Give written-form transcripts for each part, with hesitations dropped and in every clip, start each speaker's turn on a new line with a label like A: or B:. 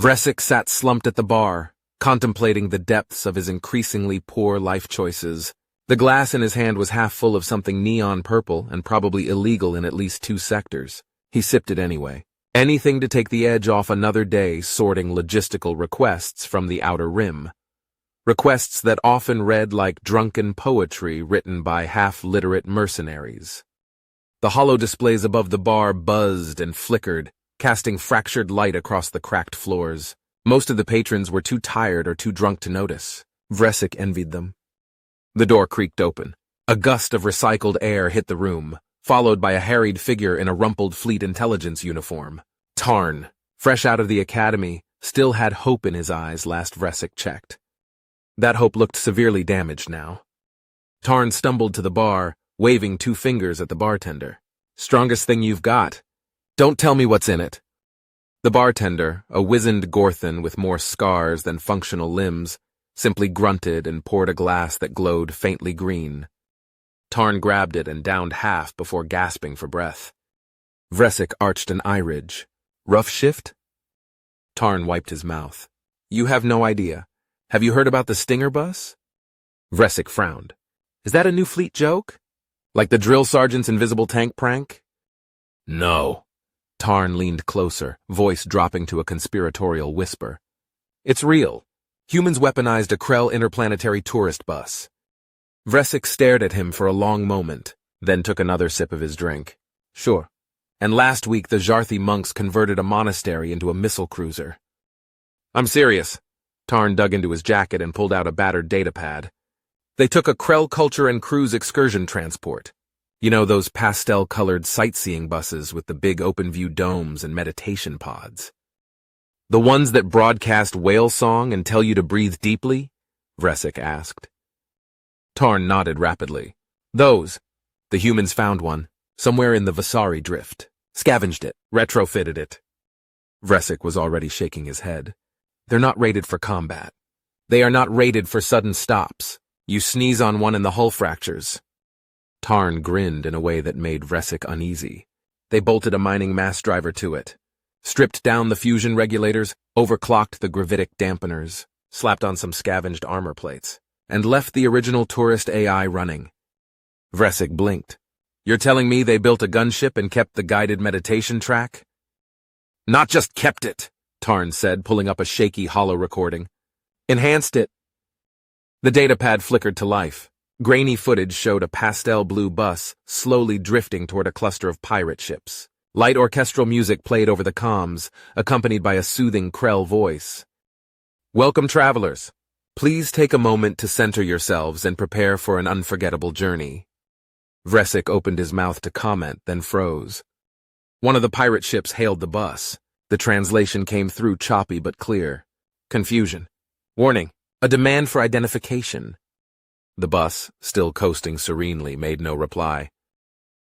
A: Vresik sat slumped at the bar, contemplating the depths of his increasingly poor life choices. The glass in his hand was half full of something neon purple and probably illegal in at least 2 sectors. He sipped it anyway. Anything to take the edge off another day sorting logistical requests from the outer rim. Requests that often read like drunken poetry written by half-literate mercenaries. The hollow displays above the bar buzzed and flickered, casting fractured light across the cracked floors. Most of the patrons were too tired or too drunk to notice. Vresik envied them. The door creaked open. A gust of recycled air hit the room, followed by a harried figure in a rumpled fleet intelligence uniform. Tarn, fresh out of the academy, still had hope in his eyes last Vresik checked. That hope looked severely damaged now. Tarn stumbled to the bar, waving 2 fingers at the bartender. "Strongest thing you've got. Don't tell me what's in it." The bartender, a wizened Gorthan with more scars than functional limbs, simply grunted and poured a glass that glowed faintly green. Tarn grabbed it and downed half before gasping for breath. Vresik arched an eye ridge. "Rough shift?" Tarn wiped his mouth. "You have no idea. Have you heard about the Stinger bus?" Vresik frowned. "Is that a new fleet joke? Like the drill sergeant's invisible tank prank?" "No." Tarn leaned closer, voice dropping to a conspiratorial whisper. "It's real. Humans weaponized a Krell interplanetary tourist bus." Vresik stared at him for a long moment, then took another sip of his drink. "Sure. And last week the Jarthi monks converted a monastery into a missile cruiser." "I'm serious." Tarn dug into his jacket and pulled out a battered datapad. "They took a Krell culture and cruise excursion transport. You know, those pastel-colored sightseeing buses with the big open-view domes and meditation pods. The ones that broadcast whale song and tell you to breathe deeply?" Vresik asked. Tarn nodded rapidly. "Those. The humans found one, somewhere in the Vasari drift. Scavenged it, retrofitted it." Vresik was already shaking his head. "They're not rated for combat. They are not rated for sudden stops. You sneeze on one and the hull fractures." Tarn grinned in a way that made Vresik uneasy. "They bolted a mining mass driver to it, stripped down the fusion regulators, overclocked the gravitic dampeners, slapped on some scavenged armor plates, and left the original tourist AI running." Vresik blinked. "You're telling me they built a gunship and kept the guided meditation track?" "Not just kept it," Tarn said, pulling up a shaky hollow recording. "Enhanced it." The datapad flickered to life. Grainy footage showed a pastel blue bus slowly drifting toward a cluster of pirate ships. Light orchestral music played over the comms, accompanied by a soothing Krell voice. "Welcome, travelers. Please take a moment to center yourselves and prepare for an unforgettable journey." Vresik opened his mouth to comment, then froze. One of the pirate ships hailed the bus. The translation came through choppy but clear. Confusion. Warning. A demand for identification. The bus, still coasting serenely, made no reply.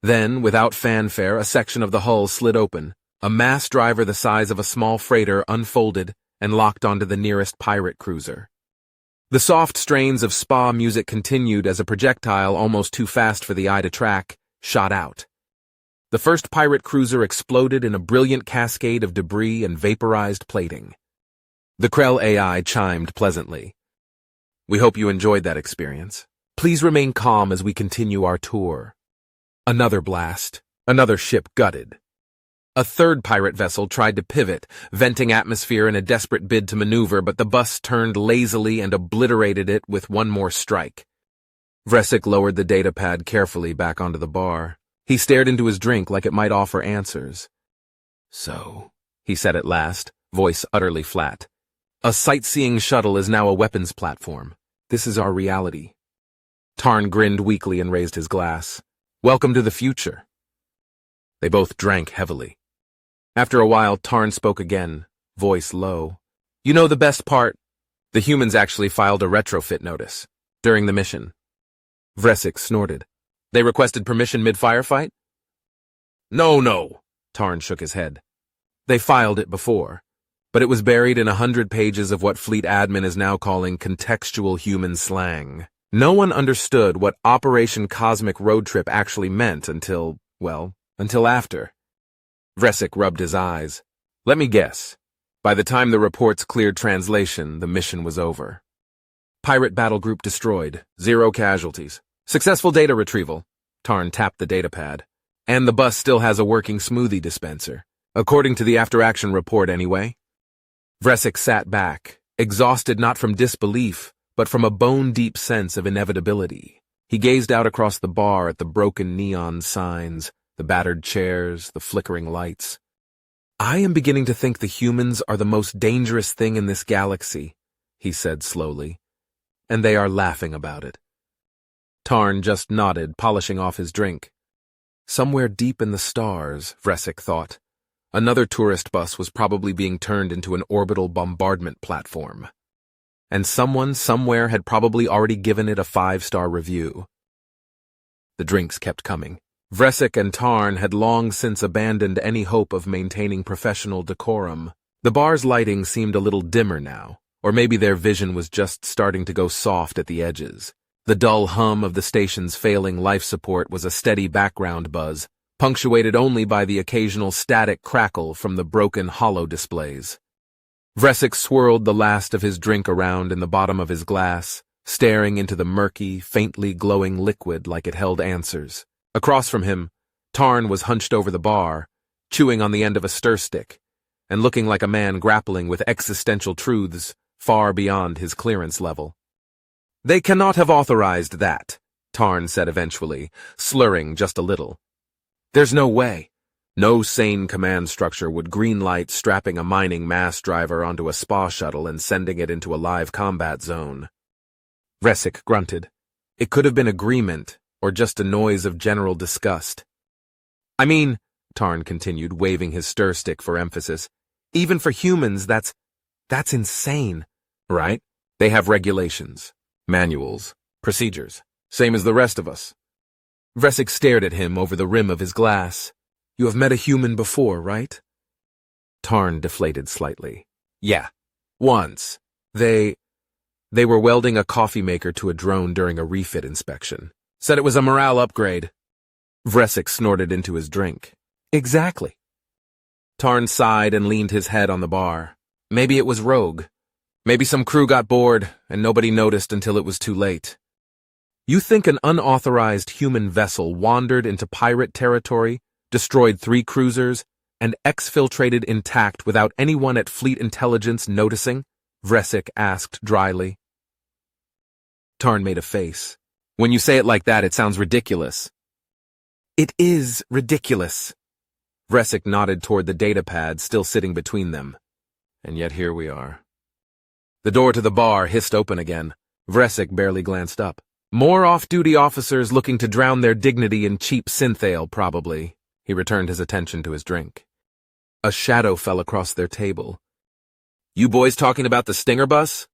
A: Then, without fanfare, a section of the hull slid open. A mass driver the size of a small freighter unfolded and locked onto the nearest pirate cruiser. The soft strains of spa music continued as a projectile, almost too fast for the eye to track, shot out. The first pirate cruiser exploded in a brilliant cascade of debris and vaporized plating. The Krell AI chimed pleasantly. "We hope you enjoyed that experience. Please remain calm as we continue our tour." Another blast. Another ship gutted. A third pirate vessel tried to pivot, venting atmosphere in a desperate bid to maneuver, but the bus turned lazily and obliterated it with one more strike. Vresik lowered the datapad carefully back onto the bar. He stared into his drink like it might offer answers. "So," he said at last, voice utterly flat. "A sightseeing shuttle is now a weapons platform. This is our reality." Tarn grinned weakly and raised his glass. "Welcome to the future." They both drank heavily. After a while, Tarn spoke again, voice low. "You know the best part? The humans actually filed a retrofit notice during the mission." Vresik snorted. "They requested permission mid-firefight?" No, Tarn shook his head. "They filed it before, but it was buried in 100 pages of what Fleet Admin is now calling contextual human slang. No one understood what Operation Cosmic Road Trip actually meant until after." Vresik rubbed his eyes. "Let me guess. By the time the reports cleared translation, the mission was over. Pirate battle group destroyed. 0 casualties. Successful data retrieval. Tarn tapped the datapad. And the bus still has a working smoothie dispenser. According to the after-action report, anyway. Vresic sat back, exhausted not from disbelief, but from a bone-deep sense of inevitability. He gazed out across the bar at the broken neon signs, the battered chairs, the flickering lights. I am beginning to think the humans are the most dangerous thing in this galaxy, he said slowly, and they are laughing about it. Tarn just nodded, polishing off his drink. Somewhere deep in the stars, Vresic thought, another tourist bus was probably being turned into an orbital bombardment platform. And someone somewhere had probably already given it a 5-star review. The drinks kept coming. Vresic and Tarn had long since abandoned any hope of maintaining professional decorum. The bar's lighting seemed a little dimmer now, or maybe their vision was just starting to go soft at the edges. The dull hum of the station's failing life support was a steady background buzz, punctuated only by the occasional static crackle from the broken holo displays. Vresic swirled the last of his drink around in the bottom of his glass, staring into the murky, faintly glowing liquid like it held answers. Across from him, Tarn was hunched over the bar, chewing on the end of a stir stick, and looking like a man grappling with existential truths far beyond his clearance level. They cannot have authorized that, Tarn said eventually, slurring just a little. There's no way. No sane command structure would greenlight strapping a mining mass driver onto a spa shuttle and sending it into a live combat zone. Vresic grunted. It could have been agreement, or just a noise of general disgust. I mean, Tarn continued, waving his stir stick for emphasis, even for humans, that's insane, right? They have regulations, manuals, procedures, same as the rest of us. Vresic stared at him over the rim of his glass. You have met a human before, right? Tarn deflated slightly. Yeah, once. They were welding a coffee maker to a drone during a refit inspection. Said it was a morale upgrade. Vresic snorted into his drink. Exactly. Tarn sighed and leaned his head on the bar. Maybe it was rogue. Maybe some crew got bored and nobody noticed until it was too late. You think an unauthorized human vessel wandered into pirate territory, destroyed 3 cruisers, and exfiltrated intact without anyone at Fleet Intelligence noticing? Vresic asked dryly. Tarn made a face. When you say it like that, it sounds ridiculous. It is ridiculous. Vresic nodded toward the datapad still sitting between them. And yet here we are. The door to the bar hissed open again. Vresic barely glanced up. More off-duty officers looking to drown their dignity in cheap synthale, probably. He returned his attention to his drink. A shadow fell across their table. You boys talking about the Stinger bus?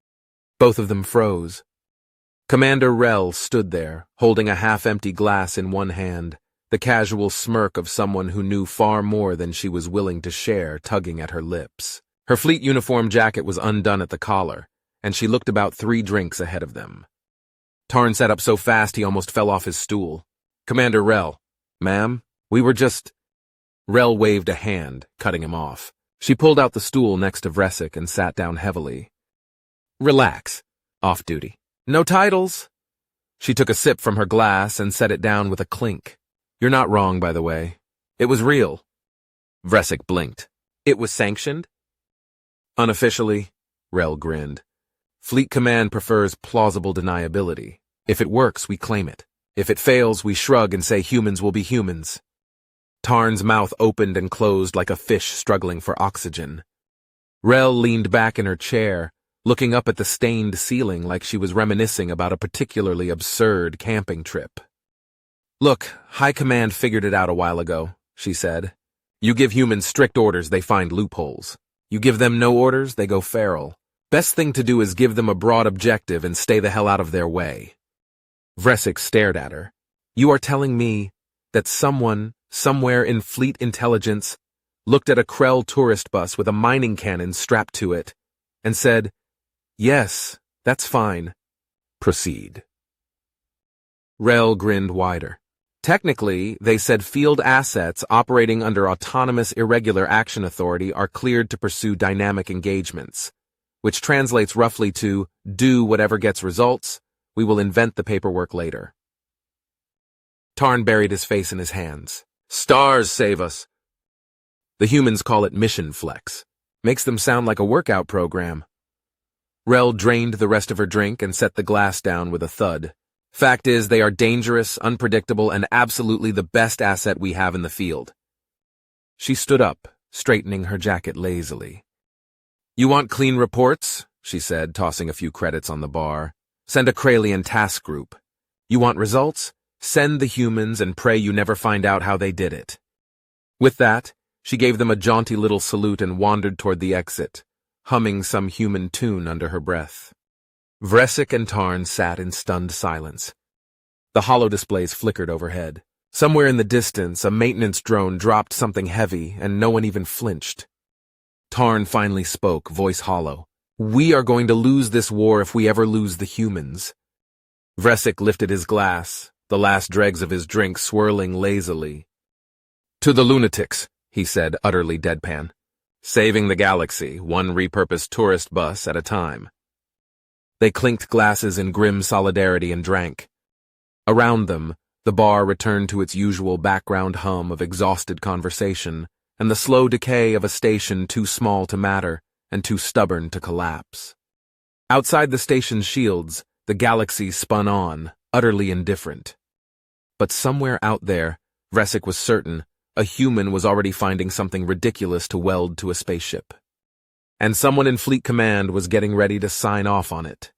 A: Both of them froze. Commander Krell stood there, holding a half-empty glass in one hand, the casual smirk of someone who knew far more than she was willing to share tugging at her lips. Her fleet uniform jacket was undone at the collar, and she looked about 3 drinks ahead of them. Tarn sat up so fast he almost fell off his stool. Commander Krell, ma'am, we were just... Krell waved a hand, cutting him off. She pulled out the stool next to Vresic and sat down heavily. Relax. Off-duty. No titles. She took a sip from her glass and set it down with a clink. You're not wrong, by the way. It was real. Vresic blinked. It was sanctioned? Unofficially, Krell grinned. Fleet Command prefers plausible deniability. If it works, we claim it. If it fails, we shrug and say humans will be humans. Tarn's mouth opened and closed like a fish struggling for oxygen. Krell leaned back in her chair, looking up at the stained ceiling like she was reminiscing about a particularly absurd camping trip. Look, High Command figured it out a while ago, she said. You give humans strict orders, they find loopholes. You give them no orders, they go feral. Best thing to do is give them a broad objective and stay the hell out of their way. Vresic stared at her. You are telling me that someone, somewhere in Fleet Intelligence, looked at a Krell tourist bus with a mining cannon strapped to it and said, yes, that's fine. Proceed. Krell grinned wider. Technically, they said field assets operating under Autonomous Irregular Action Authority are cleared to pursue dynamic engagements, which translates roughly to, do whatever gets results, we will invent the paperwork later. Tarn buried his face in his hands. Stars save us. The humans call it mission flex. Makes them sound like a workout program. Rel drained the rest of her drink and set the glass down with a thud. Fact is, they are dangerous, unpredictable, and absolutely the best asset we have in the field. She stood up, straightening her jacket lazily. You want clean reports? She said, tossing a few credits on the bar. Send a Krallian task group. You want results? Send the humans and pray you never find out how they did it. With that, she gave them a jaunty little salute and wandered toward the exit, humming some human tune under her breath. Vresic and Tarn sat in stunned silence. The holo displays flickered overhead. Somewhere in the distance, a maintenance drone dropped something heavy, and no one even flinched. Tarn finally spoke, voice hollow. We are going to lose this war if we ever lose the humans. Vresic lifted his glass, the last dregs of his drink swirling lazily. To the lunatics, he said, utterly deadpan. Saving the galaxy, one repurposed tourist bus at a time. They clinked glasses in grim solidarity and drank. Around them, the bar returned to its usual background hum of exhausted conversation and the slow decay of a station too small to matter and too stubborn to collapse. Outside the station's shields, the galaxy spun on, utterly indifferent. But somewhere out there, Vresic was certain, a human was already finding something ridiculous to weld to a spaceship. And someone in Fleet Command was getting ready to sign off on it.